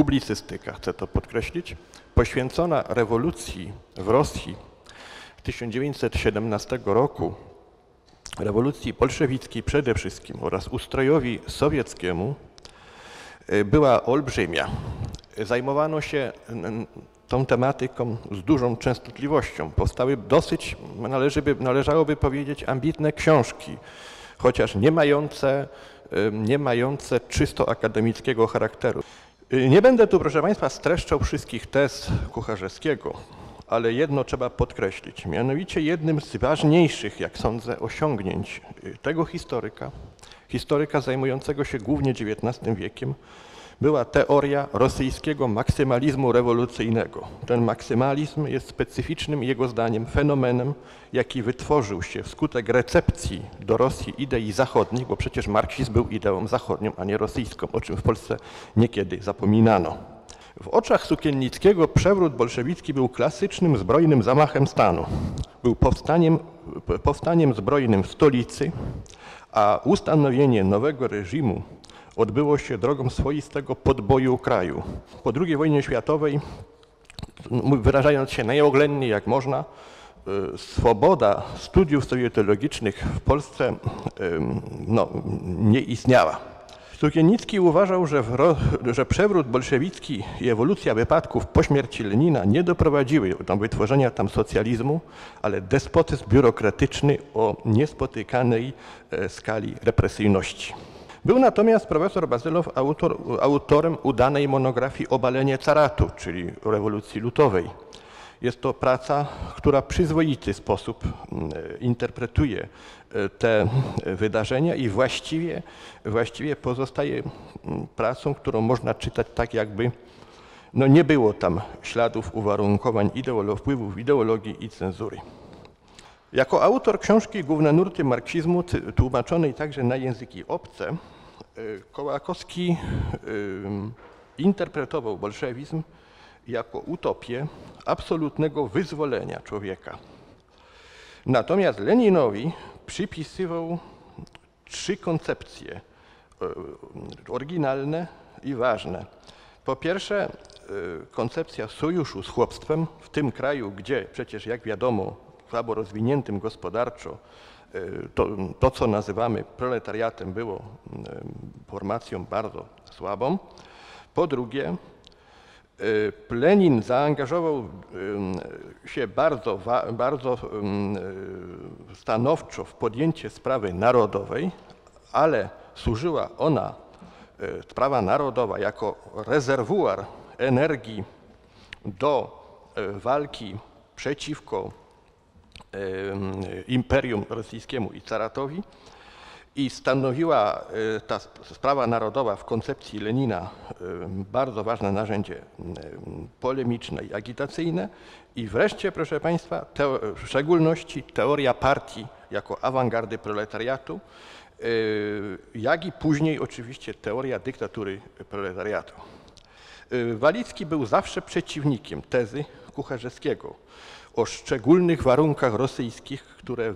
publicystyka, chcę to podkreślić, poświęcona rewolucji w Rosji 1917 roku, rewolucji bolszewickiej przede wszystkim oraz ustrojowi sowieckiemu, była olbrzymia. Zajmowano się tą tematyką z dużą częstotliwością. Powstały dosyć, należałoby powiedzieć, ambitne książki, chociaż nie mające czysto akademickiego charakteru. Nie będę tu, proszę Państwa, streszczał wszystkich tez Kucharzewskiego, ale jedno trzeba podkreślić, mianowicie jednym z ważniejszych, jak sądzę, osiągnięć tego historyka zajmującego się głównie XIX wiekiem, była teoria rosyjskiego maksymalizmu rewolucyjnego. Ten maksymalizm jest specyficznym, jego zdaniem, fenomenem, jaki wytworzył się wskutek recepcji do Rosji idei zachodnich, bo przecież marksizm był ideą zachodnią, a nie rosyjską, o czym w Polsce niekiedy zapominano. W oczach Sukiennickiego przewrót bolszewicki był klasycznym zbrojnym zamachem stanu. Był powstaniem zbrojnym w stolicy, a ustanowienie nowego reżimu odbyło się drogą swoistego podboju kraju. Po II wojnie światowej, wyrażając się najoględniej jak można, swoboda studiów sowietologicznych w Polsce nie istniała. Sukiennicki uważał, że przewrót bolszewicki i ewolucja wypadków po śmierci Lenina nie doprowadziły do wytworzenia tam socjalizmu, ale despotyzm biurokratyczny o niespotykanej skali represyjności. Był natomiast profesor Bazylow autorem udanej monografii Obalenie caratu, czyli rewolucji lutowej. Jest to praca, która w przyzwoity sposób interpretuje te wydarzenia i właściwie pozostaje pracą, którą można czytać tak, jakby nie było tam śladów uwarunkowań, wpływów ideologii i cenzury. Jako autor książki Główne nurty marksizmu, tłumaczonej także na języki obce, Kołakowski interpretował bolszewizm jako utopię absolutnego wyzwolenia człowieka. Natomiast Leninowi przypisywał 3 koncepcje oryginalne i ważne. Po pierwsze, koncepcja sojuszu z chłopstwem w tym kraju, gdzie przecież, jak wiadomo, słabo rozwiniętym gospodarczo, to co nazywamy proletariatem, było formacją bardzo słabą. Po drugie, Lenin zaangażował się bardzo stanowczo w podjęcie sprawy narodowej, ale służyła ona, sprawa narodowa, jako rezerwuar energii do walki przeciwko Imperium Rosyjskiemu i caratowi i stanowiła ta sprawa narodowa w koncepcji Lenina bardzo ważne narzędzie polemiczne i agitacyjne. I wreszcie, proszę Państwa, w szczególności teoria partii jako awangardy proletariatu, jak i później oczywiście teoria dyktatury proletariatu. Walicki był zawsze przeciwnikiem tezy Kucharzewskiego o szczególnych warunkach rosyjskich, które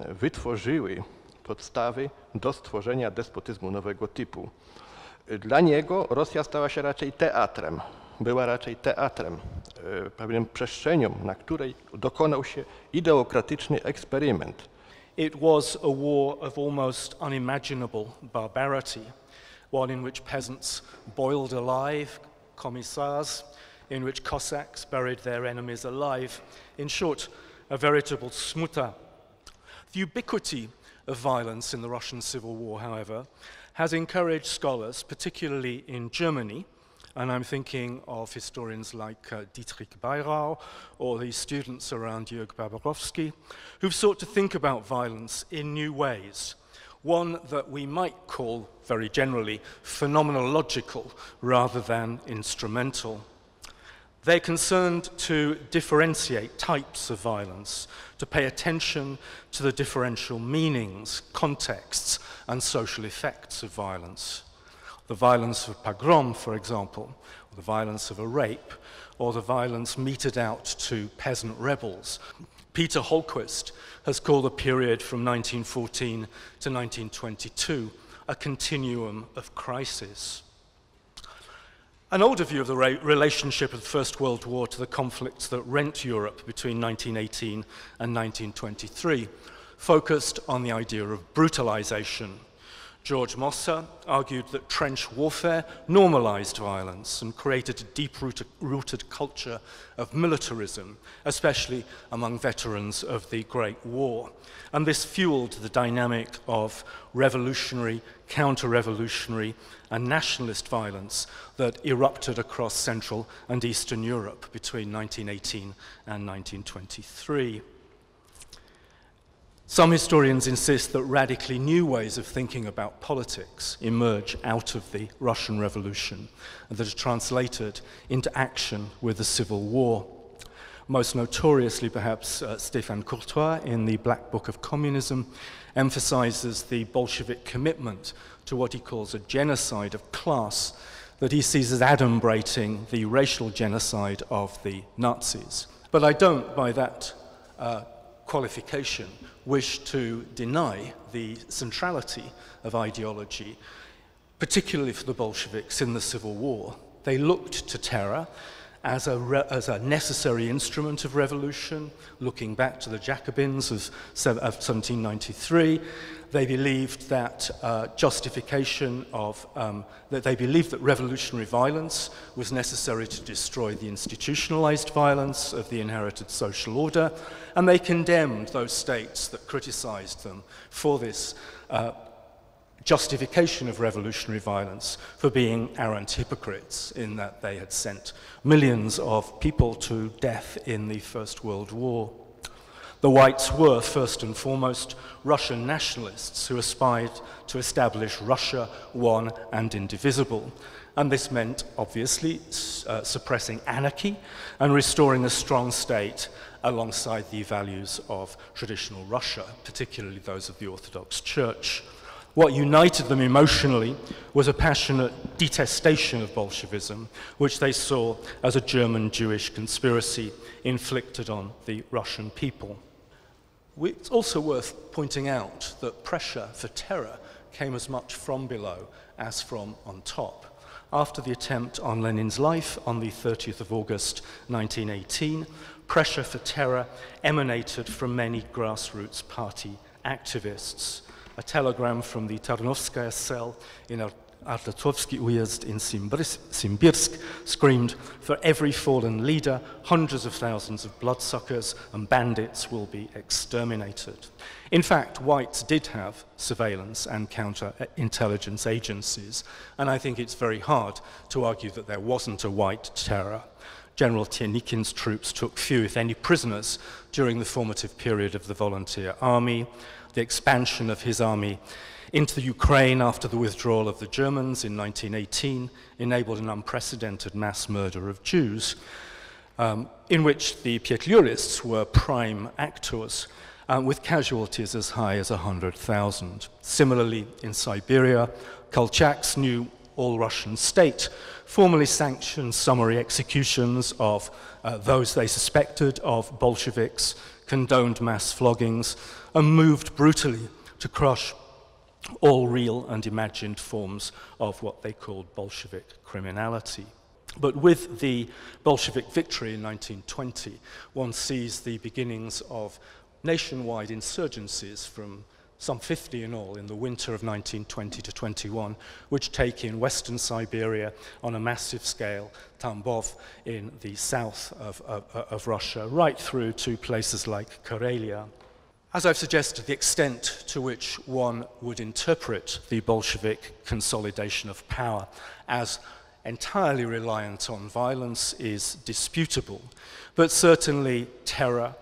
wytworzyły podstawy do stworzenia despotyzmu nowego typu. Dla niego Rosja stała się raczej teatrem, pewną przestrzenią, na której dokonał się ideokratyczny eksperyment. It was a war of almost unimaginable barbarity, one in which peasants boiled alive commissars, in which Cossacks buried their enemies alive. In short, a veritable smuta. The ubiquity of violence in the Russian Civil War, however, has encouraged scholars, particularly in Germany, and I'm thinking of historians like Dietrich Bayrau or the students around Jörg Babarowski, who've sought to think about violence in new ways, one that we might call, very generally, phenomenological rather than instrumental. They're concerned to differentiate types of violence, to pay attention to the differential meanings, contexts, and social effects of violence. The violence of a pogrom, for example, or the violence of a rape, or the violence meted out to peasant rebels. Peter Holquist has called the period from 1914 to 1922 a continuum of crisis. An older view of the relationship of the First World War to the conflicts that rent Europe between 1918 and 1923 focused on the idea of brutalization. George Mosse argued that trench warfare normalized violence and created a deep-rooted culture of militarism, especially among veterans of the Great War. And this fueled the dynamic of revolutionary, counter-revolutionary, and nationalist violence that erupted across Central and Eastern Europe between 1918 and 1923. Some historians insist that radically new ways of thinking about politics emerge out of the Russian Revolution and that are translated into action with the Civil War. Most notoriously, perhaps, Stéphane Courtois, in the Black Book of Communism, emphasizes the Bolshevik commitment to what he calls a genocide of class that he sees as adumbrating the racial genocide of the Nazis. But I don't, by that qualification, wish to deny the centrality of ideology, particularly for the Bolsheviks in the Civil War. They looked to terror as a necessary instrument of revolution, looking back to the Jacobins of 1793. They believed that they believed that revolutionary violence was necessary to destroy the institutionalized violence of the inherited social order, and they condemned those states that criticized them for this justification of revolutionary violence for being arrant hypocrites in that they had sent millions of people to death in the First World War. The Whites were, first and foremost, Russian nationalists who aspired to establish Russia one and indivisible. And this meant, obviously, suppressing anarchy and restoring a strong state alongside the values of traditional Russia, particularly those of the Orthodox Church. What united them emotionally was a passionate detestation of Bolshevism, which they saw as a German-Jewish conspiracy inflicted on the Russian people. It's also worth pointing out that pressure for terror came as much from below as from on top. After the attempt on Lenin's life on the 30th of August 1918, pressure for terror emanated from many grassroots party activists. A telegram from the Tarnowskaya cell in Ardatowski Uyezd in Simbirsk screamed, "For every fallen leader, hundreds of thousands of bloodsuckers and bandits will be exterminated." In fact, whites did have surveillance and counterintelligence agencies, and I think it's very hard to argue that there wasn't a white terror. General Tiernikin's troops took few, if any, prisoners during the formative period of the volunteer army. The expansion of his army into the Ukraine after the withdrawal of the Germans in 1918 enabled an unprecedented mass murder of Jews, in which the Pietlurists were prime actors, with casualties as high as 100,000. Similarly, in Siberia, Kolchak's new all-Russian state formally sanctioned summary executions of those they suspected of Bolsheviks, condoned mass floggings, and moved brutally to crush all real and imagined forms of what they called Bolshevik criminality. But with the Bolshevik victory in 1920, one sees the beginnings of nationwide insurgencies, from some 50 in all in the winter of 1920 to 21, which take in Western Siberia on a massive scale, Tambov in the south of Russia, right through to places like Karelia. As I've suggested, the extent to which one would interpret the Bolshevik consolidation of power as entirely reliant on violence is disputable, but certainly terror,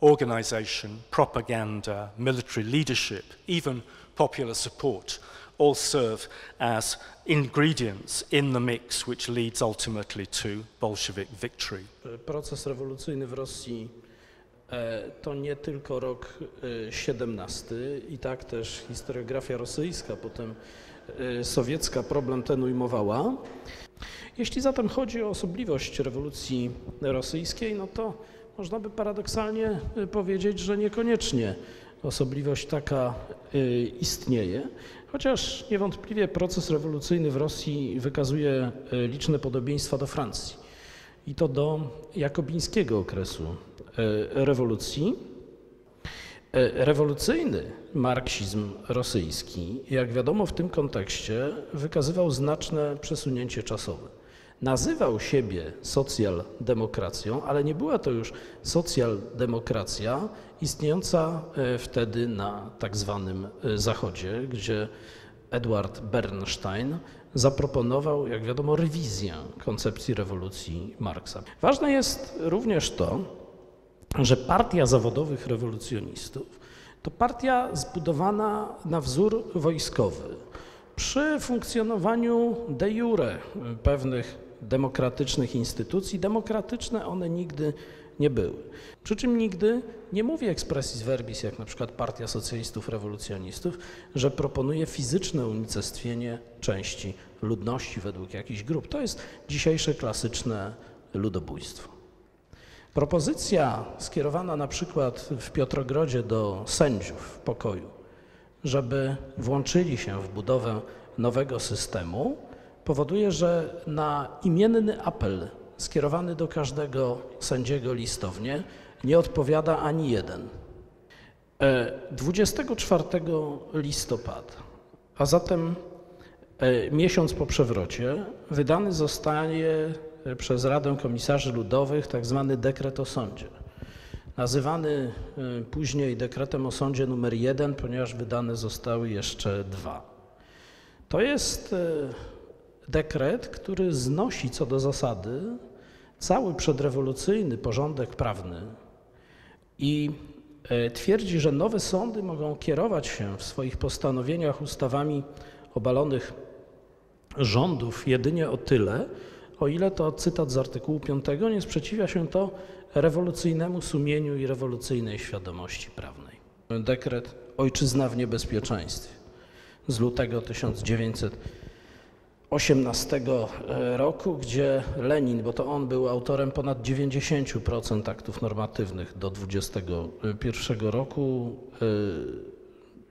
organization, propaganda, military leadership, even popular support, all serve as ingredients in the mix which leads ultimately to Bolshevik victory. Proces rewolucyjny w Rosji to nie tylko rok 17 i tak też historiografia rosyjska, potem sowiecka problem ten ujmowała. Jeśli zatem chodzi o osobliwość rewolucji rosyjskiej, no to można by paradoksalnie powiedzieć, że niekoniecznie osobliwość taka istnieje. Chociaż niewątpliwie proces rewolucyjny w Rosji wykazuje liczne podobieństwa do Francji i to do jakobińskiego okresu rewolucji. Rewolucyjny marksizm rosyjski, jak wiadomo, w tym kontekście wykazywał znaczne przesunięcie czasowe. Nazywał siebie socjaldemokracją, ale nie była to już socjaldemokracja istniejąca wtedy na tak zwanym Zachodzie, gdzie Edward Bernstein zaproponował, jak wiadomo, rewizję koncepcji rewolucji Marksa. Ważne jest również to, że partia zawodowych rewolucjonistów to partia zbudowana na wzór wojskowy, przy funkcjonowaniu de jure pewnych demokratycznych instytucji. Demokratyczne one nigdy nie były. Przy czym nigdy nie mówię expressis verbis, jak na przykład Partia Socjalistów Rewolucjonistów, że proponuje fizyczne unicestwienie części ludności według jakichś grup. To jest dzisiejsze klasyczne ludobójstwo. Propozycja skierowana na przykład w Piotrogrodzie do sędziów w pokoju, żeby włączyli się w budowę nowego systemu, powoduje, że na imienny apel skierowany do każdego sędziego listownie nie odpowiada ani jeden. 24 listopada, a zatem miesiąc po przewrocie, wydany zostanie przez Radę Komisarzy Ludowych tak zwany dekret o sądzie, nazywany później dekretem o sądzie numer 1, ponieważ wydane zostały jeszcze 2. To jest dekret, który znosi co do zasady cały przedrewolucyjny porządek prawny i twierdzi, że nowe sądy mogą kierować się w swoich postanowieniach ustawami obalonych rządów jedynie o tyle, o ile to cytat z artykułu 5 nie sprzeciwia się to rewolucyjnemu sumieniu i rewolucyjnej świadomości prawnej. Dekret Ojczyzna w niebezpieczeństwie z lutego 1918 roku, gdzie Lenin, bo to on był autorem ponad 90% aktów normatywnych do 1921 roku,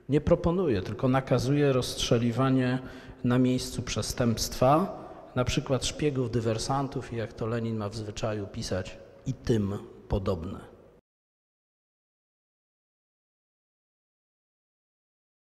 nie proponuje, tylko nakazuje rozstrzeliwanie na miejscu przestępstwa, na przykład szpiegów, dywersantów i jak to Lenin ma w zwyczaju pisać, i tym podobne.